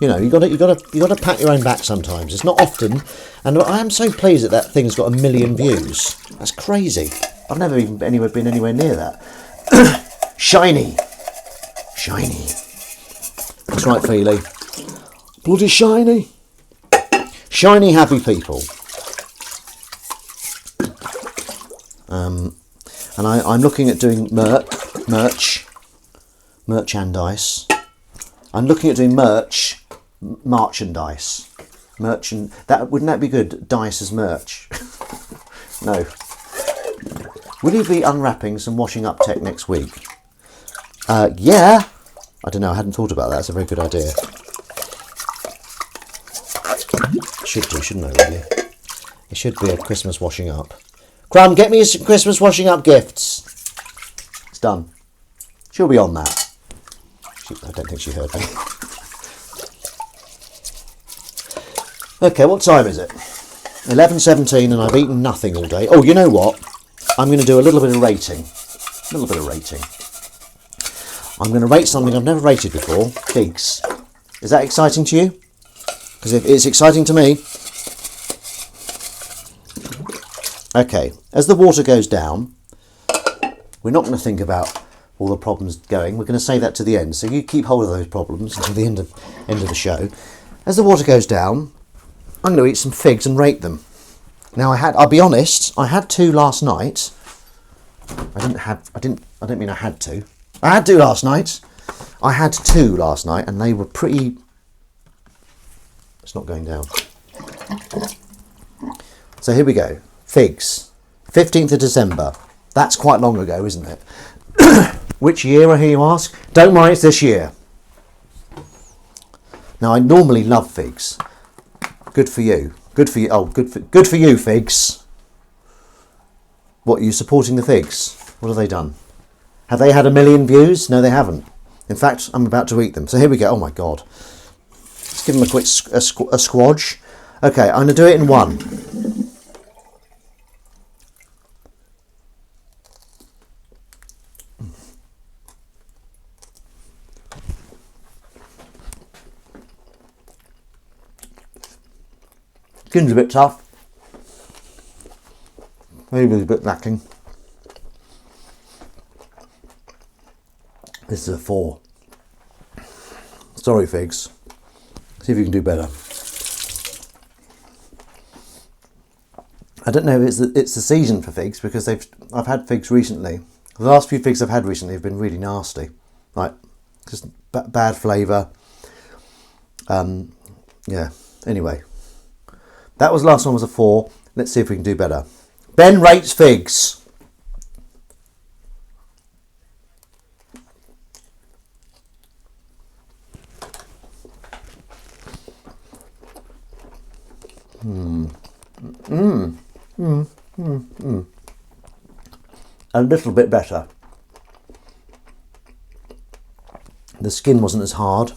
You know, you got to pat your own back sometimes. It's not often, and I am so pleased that thing's got 1 million views. That's crazy. I've never even been anywhere near that. Shiny. That's right, Feely. Bloody shiny. Shiny, happy people. And I'm looking at doing merchandise. I'm looking at doing merchandise. Wouldn't that be good? Dice as merch. No. Will you be unwrapping some washing up tech next week? Yeah. I don't know. I hadn't thought about that. That's a very good idea. Should do, shouldn't I, really? It should be a Christmas washing up. Crumb, get me some Christmas washing up gifts. It's done. She'll be on that. I don't think she heard me. Okay, what time is it? 11:17, and I've eaten nothing all day. Oh, you know what? I'm going to do a little bit of rating. I'm going to rate something I've never rated before. Figs. Is that exciting to you? Because if it's exciting to me. Okay, as the water goes down, we're not going to think about all the problems going. We're going to say that to the end. So you keep hold of those problems until the end of the show. As the water goes down, I'm going to eat some figs and rate them. Now I'll be honest, I had 2 last night. I don't mean I had to. I had 2 last night. I had 2 last night, and they were pretty. It's not going down. So here we go. Figs. 15th of December. That's quite long ago, isn't it? Which year, I hear you ask? Don't worry, it's this year. Now, I normally love figs. Good for you. Good for you. Oh, good for you, figs. What, are you supporting the figs? What have they done? Have they had 1 million views? No, they haven't. In fact, I'm about to eat them. So here we go. Oh my God. Let's give them a quick a squodge. Okay, I'm going to do it in one. Skin's a bit tough. Maybe a bit lacking. This is a 4. Sorry, figs. See if you can do better. I don't know if it's the season for figs, because I've had figs recently. The last few figs I've had recently have been really nasty, like just bad flavour. Yeah. Anyway, that was last one was a 4. Let's see if we can do better. Ben rates figs. A little bit better. The skin wasn't as hard.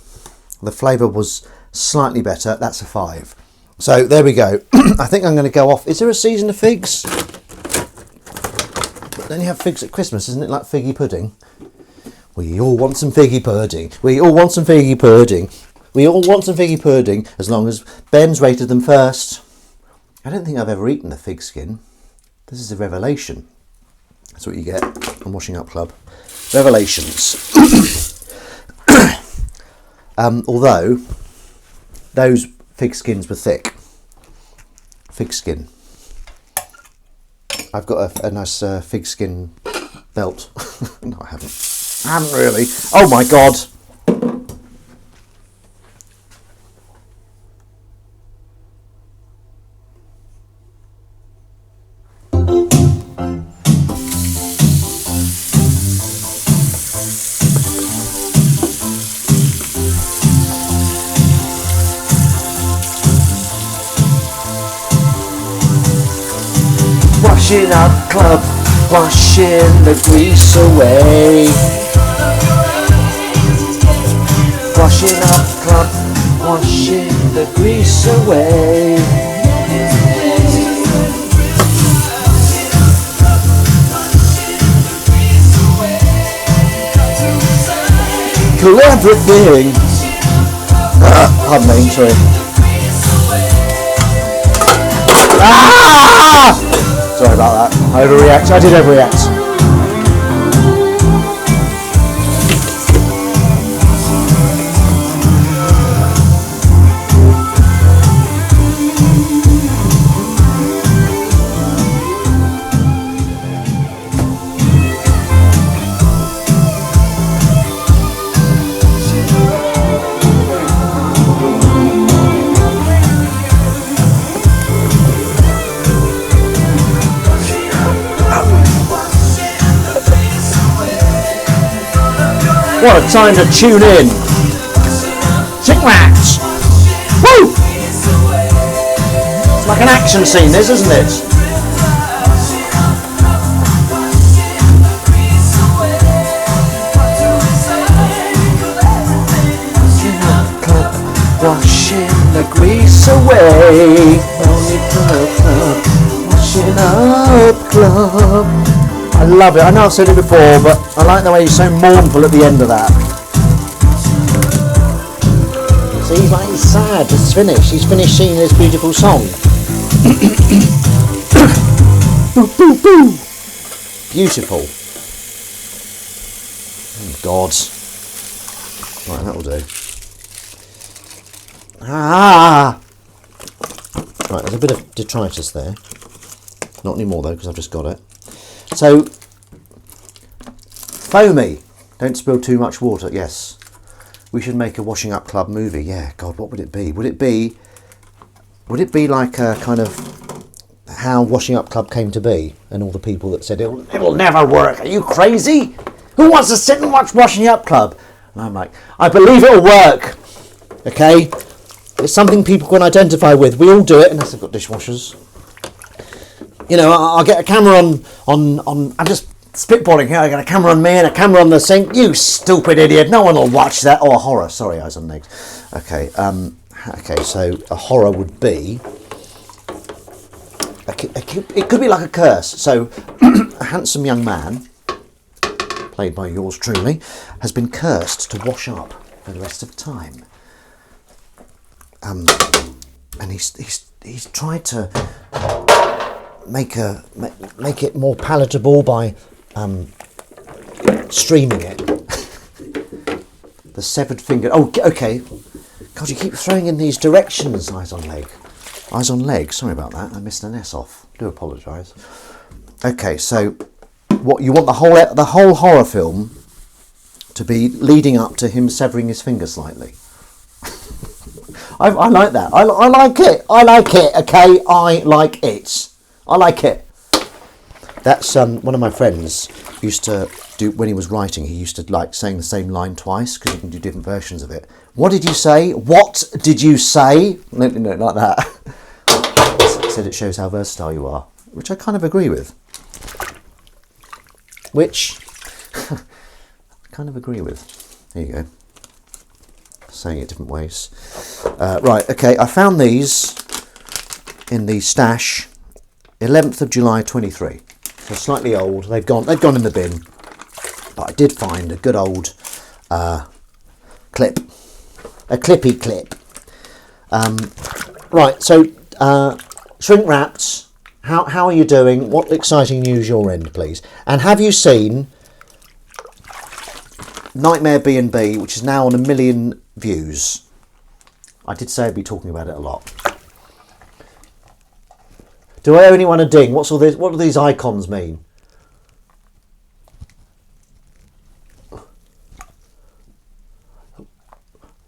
The flavour was slightly better. That's a 5. So there we go. I think I'm going to go off. Is there a season of figs? But then you have figs at Christmas, isn't it, like figgy pudding? We all want some figgy pudding. We all want some figgy pudding. We all want some figgy pudding, as long as Ben's rated them first. I don't think I've ever eaten a fig skin. This is a revelation. That's what you get on Washing Up Club. Revelations. Although those fig skins were thick. Fig skin. I've got a nice fig skin belt. No, I haven't. I haven't really. Oh my God. Washing Up Club, washing the grease away. Washing Up Club, washing the grease away. Cool everything. Pardon me, sorry. Ah! Sorry about that. I overreact. I did overreact. What a time to tune in. Chick rats. Woo! It's like an action scene, this, isn't it? Washing the grease away. Washing Up Club. I love it. I know I've said it before, but I like the way he's so mournful at the end of that. See, he's like, he's sad. It's finished. He's finished singing this beautiful song. Boo, boo, boo. Beautiful. Oh, God. Right, that'll do. Ah! Right, there's a bit of detritus there. Not anymore, though, because I've just got it. So, foamy. Don't spill too much water. Yes. We should make a Washing Up Club movie. Yeah, God, what would it be? Would it be like a kind of how Washing Up Club came to be, and all the people that said it'll never work? Are you crazy? Who wants to sit and watch Washing Up Club? And I'm like, I believe it'll work. Okay? It's something people can identify with. We all do it, unless they've got dishwashers. You know, I'll get a camera on. I'm just spitballing here. I got a camera on me and a camera on the sink. You stupid idiot! No one will watch that. Oh, a horror. Sorry, eyes on legs. Okay. Okay. So a horror would be. It could be like a curse. So a handsome young man, played by yours truly, has been cursed to wash up for the rest of time. And he's tried to make it more palatable by streaming it. The severed finger. Oh, okay. God, you keep throwing in these directions. Eyes on leg. Eyes on leg. Sorry about that. I missed an S off. Do apologise. Okay, so what you want the whole horror film to be leading up to him severing his finger slightly. I like that. I like it. I like it. Okay, I like it. I like it. That's one of my friends used to do when he was writing. He used to like saying the same line twice because you can do different versions of it. What did you say? What did you say? No, like that. Said it shows how versatile you are, which I kind of agree with. Which I kind of agree with. There you go. Saying it different ways. Right, okay, I found these in the stash 11th of July 23. So slightly old. They've gone in the bin. But I did find a good old clip. A clippy clip. Right, so shrink wrapped. How are you doing? What exciting news your end, please? And have you seen Nightmare B&B, which is now on 1 million views? I did say I'd be talking about it a lot. Do I owe anyone a ding? What do these icons mean?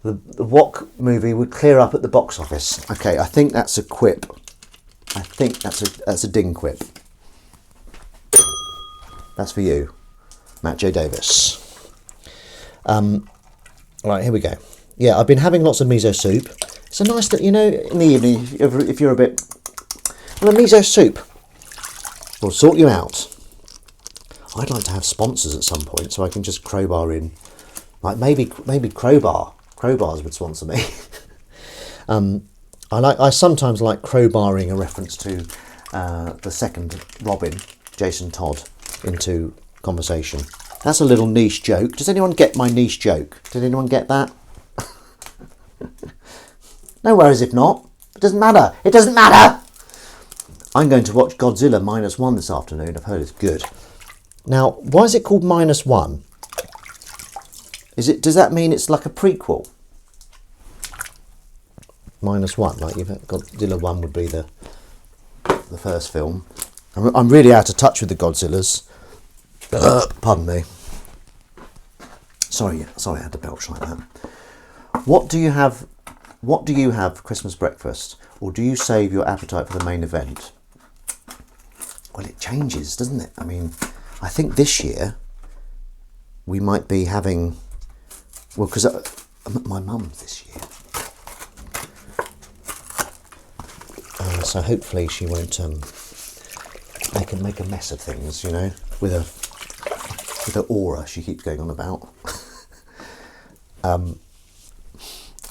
The Wok movie would clear up at the box office. Okay, I think that's a quip. I think that's a ding quip. That's for you, Matt J. Davis. Right, here we go. Yeah, I've been having lots of miso soup. It's a nice, in the evening, if you're a bit... Well, a miso soup will sort you out. I'd like to have sponsors at some point so I can just crowbar in. Like maybe Crowbars would sponsor me. I sometimes like crowbarring a reference to the second Robin, Jason Todd, into conversation. That's a little niche joke. Does anyone get my niche joke? Did anyone get that? No worries if not. It doesn't matter. It doesn't matter! I'm going to watch Godzilla -1 this afternoon. I've heard it's good. Now, why is it called -1? Does that mean it's like a prequel? -1, like you've got Godzilla 1 would be the first film. I'm really out of touch with the Godzillas. Pardon me. Sorry, I had to belch like that. What do you have for Christmas breakfast, or do you save your appetite for the main event? Well, it changes, doesn't it? I mean, I think this year we might be having, well, because I'm at my mum's this year, so hopefully she won't make a mess of things, with her aura she keeps going on about.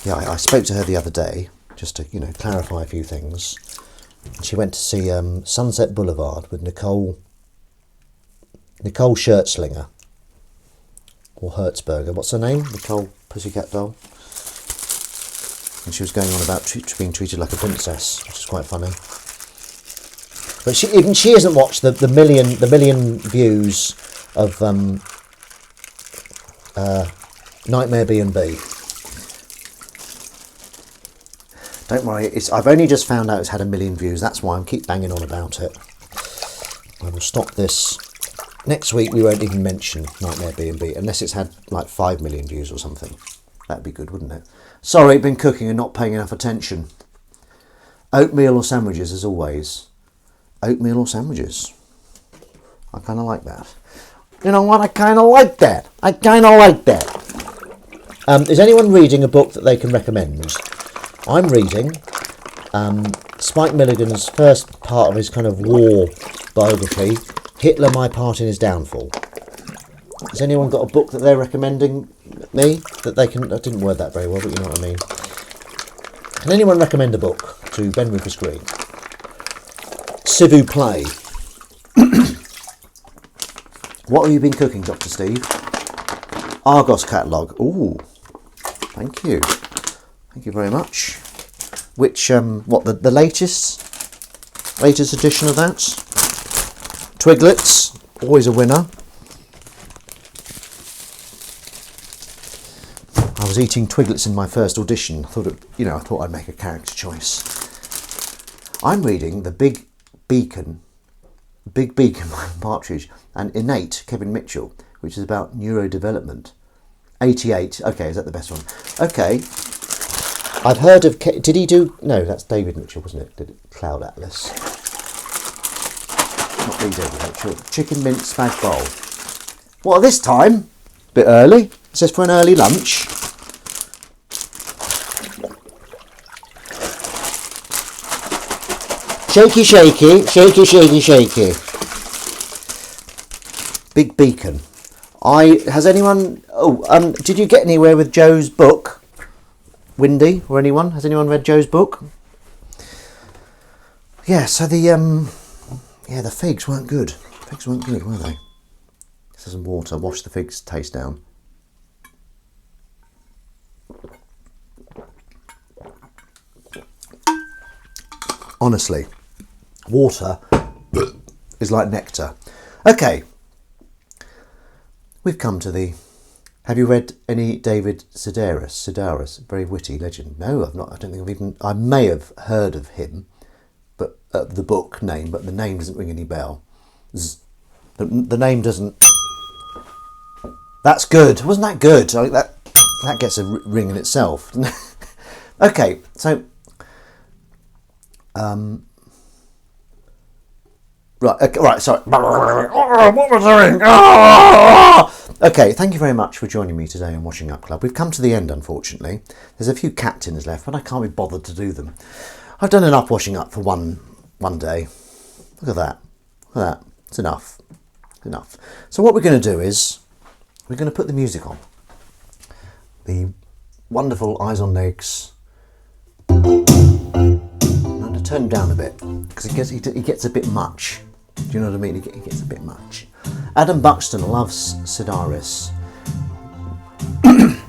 Yeah, I spoke to her the other day just to clarify a few things. She went to see Sunset Boulevard with Nicole Schertzlinger, or Hertzberger. What's her name? Nicole Pussycat Doll. And she was going on about being treated like a princess, which is quite funny. But she hasn't watched the million views of Nightmare B&B. Don't worry, I've only just found out it's had 1 million views. That's why I keep banging on about it. I will stop this. Next week we won't even mention Nightmare B&B unless it's had like 5 million views or something. That'd be good, wouldn't it? Sorry, been cooking and not paying enough attention. Oatmeal or sandwiches, as always. Oatmeal or sandwiches. I kind of like that. You know what? I kind of like that. Is anyone reading a book that they can recommend? I'm reading Spike Milligan's first part of his kind of war biography, Hitler, My Part in His Downfall. Has anyone got a book that they're recommending me? That they can... I didn't word that very well, but you know what I mean. Can anyone recommend a book to Ben Rufus Green? Civu Play. What have you been cooking, Dr. Steve? Argos catalogue. Ooh, thank you. Thank you very much. Which, what, the latest edition of that? Twiglets, always a winner. I was eating Twiglets in my first audition. I thought I'd make a character choice. I'm reading The Big Beacon Partridge and Innate, Kevin Mitchell, which is about neurodevelopment. 88. Okay, is that the best one? Okay. I've heard of... Did he do... No, that's David Mitchell, wasn't it? Did it? Cloud Atlas. Not the David Mitchell. Chicken mint spag bowl. What, this time? Bit early. It says for an early lunch. Shaky, shaky, shaky, shaky, shaky. Big Beacon. Has anyone... did you get anywhere with Joe's book? Windy or anyone? Has anyone read Joe's book? Yeah, so the figs weren't good. Figs weren't good, were they? This is some water. Wash the figs taste down. Honestly, water is like nectar. Okay. We've come to the... Have you read any David Sedaris? Very witty legend. No, I've not. I don't think I've even... I may have heard of him, but the book name, but the name doesn't ring any bell. The name doesn't... That's good. Wasn't that good? I think that gets a ring in itself. Okay, so... Right, sorry. What was the ring? Okay, thank you very much for joining me today on Washing Up Club. We've come to the end, unfortunately. There's a few cat tins left, but I can't be bothered to do them. I've done enough washing up for one day. Look at that. Look at that. It's enough. Enough. So what we're going to do is we're going to put the music on. The wonderful Eyes on Legs. I'm going to turn him down a bit because he gets a bit much. Do you know what I mean? He gets a bit much. Adam Buxton loves Sedaris.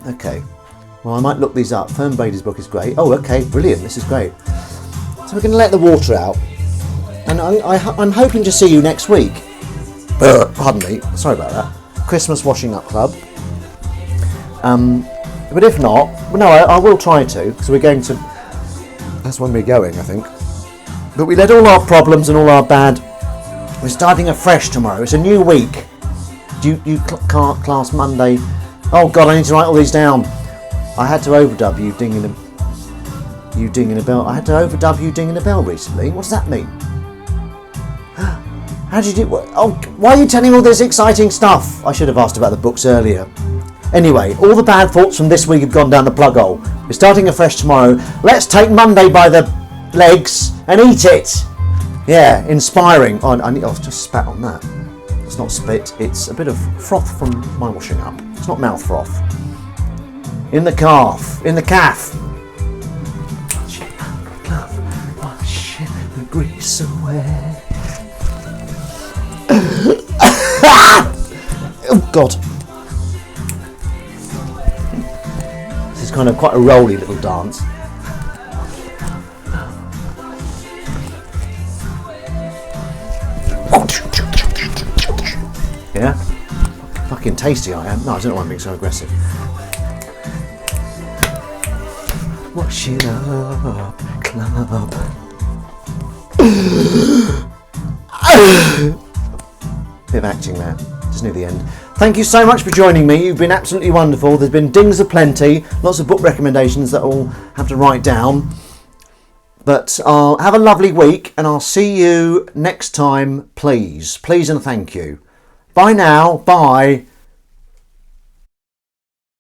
Okay. Well, I might look these up. Fern Brady's book is great. Oh, okay. Brilliant. This is great. So we're going to let the water out. And I'm hoping to see you next week. Pardon me. Sorry about that. Christmas Washing Up Club. But if not... Well, no, I will try to. Because we're going to... That's when we're going, I think. But we let all our problems and all our bad... We're starting afresh tomorrow. It's a new week. You can't class Monday. Oh God, I need to write all these down. I had to overdub you dinging a bell. I had to overdub you dinging a bell recently. What does that mean? How did you do? Oh, why are you telling all this exciting stuff? I should have asked about the books earlier. Anyway, all the bad thoughts from this week have gone down the plug hole. We're starting afresh tomorrow. Let's take Monday by the legs and eat it. Yeah, inspiring. Oh, I've just spat on that. It's not spit, it's a bit of froth from my washing up. It's not mouth froth. In the calf. In the calf. Washing the grease away. Oh God. This is kind of quite a rolly little dance. Yeah? Fucking tasty I am. No, I don't know why I'm being so aggressive. Washing Up Club. Bit of acting there. Just near the end. Thank you so much for joining me. You've been absolutely wonderful. There's been dings aplenty. Lots of book recommendations that I'll have to write down. But have a lovely week and I'll see you next time, please. Please and thank you. Bye now. Bye.